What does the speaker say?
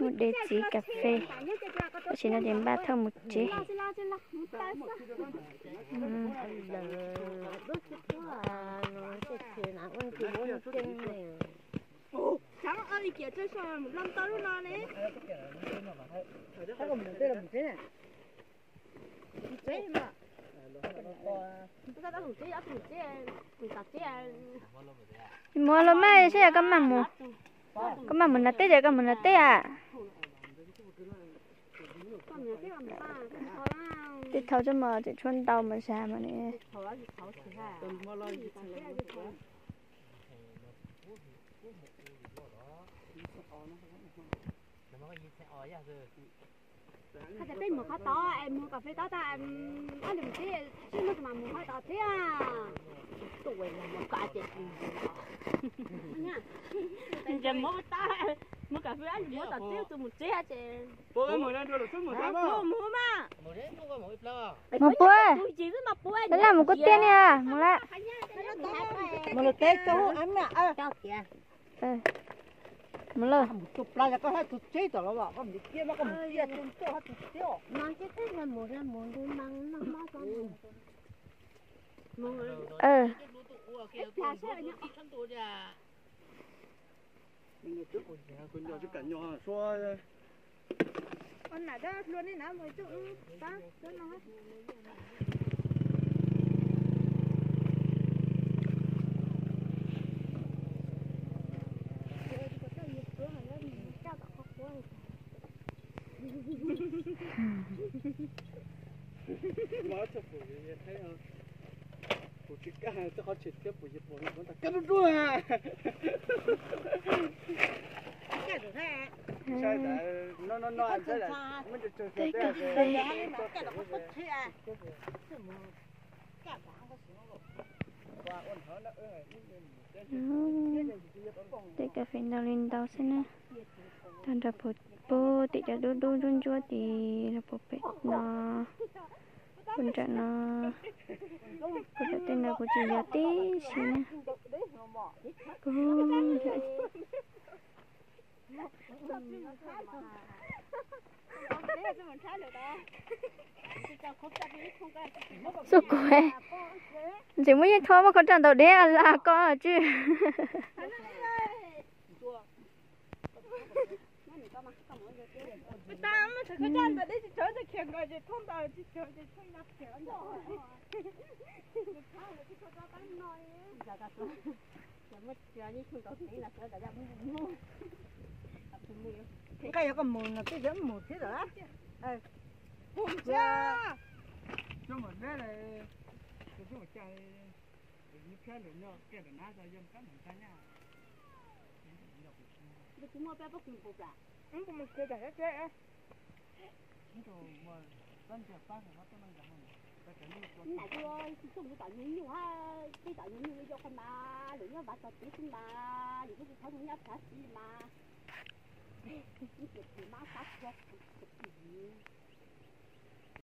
một đế chí cà phê chỉ là đến 3 thơm một chế. Chẳng ơi kia chơi sao một lần tới luôn nè. Cái còn mình là mình thế này. Thế mà. Tôi đã thủ chế, Mua lo mai sẽ có mà mua. Có mà mình là tết rồi, có mình là tết à. Tết thâu cho mà tết chuân tàu mà sao mà nè. Cái tên một khó to, em mua cà phê to ta em ăn được thế, chứ nó mà mua khó to thế à. Tụi là một cả chết nha. Giờ mua ta mua cà phê ăn mua tao tiêu tụi một chế à chị. Bố cái mồi lên cho được số 10 Mua mà. Một bữa. Đó là một cái tên nha, một lạ. mà là cái chỗ ăn nè. Một lơ. Chụp lại là có hai chục chế rồi đó, có một kia nó có một kia trên chỗ hai chục chế. Nói chứ thế là một đi mang nó máu con. Mình trước rồi, con nhỏ chứ cả nhỏ xóa. Con nào đó luôn đi nào một chút ta, đó nó. Nói cho phụ nữ thấy không? Phụ nữ cả cho họ chết cái phụ nữ nó ta cắt đuôi à. Cái được ha. Sai là nó ăn sai là mìnhจะ Tết cà phê. Cái đó có cốt thế à. Tết cà phê nào lên tàu xem nè. Thằng đã bố tị đã đu run chúa thì là bố bệt nó con trả nó có thể tên là của chị giờ tí xí nè cô số quê chỉ mới thôi mà con chẳng tàu đế là con à chứ ta mà thằng cái chân đấy chỉ chơi được kẹt rồi chỉ thông tàu chỉ chơi chỉ thông nắp kẹt rồi. cái có mùi là cái giống mùi thế rồi á. Không cha. Cho mình thế này, cho mình chơi như thế này nó cái này nó ra dân cái mình ta nha. Được cũng mua bé bốc cùng bột à? Cũng một cái đấy chứ. Rồi mà con chè phát thì nó có năng lượng. Này cô ơi, không có tự nhiên nhiều ha, cái tự nhiên nhiều cho con mà, đừng có bắt tao tí xin mà, đừng có thấy không nhát thả gì mà. Cái chuyện thì má phát cho, cái gì.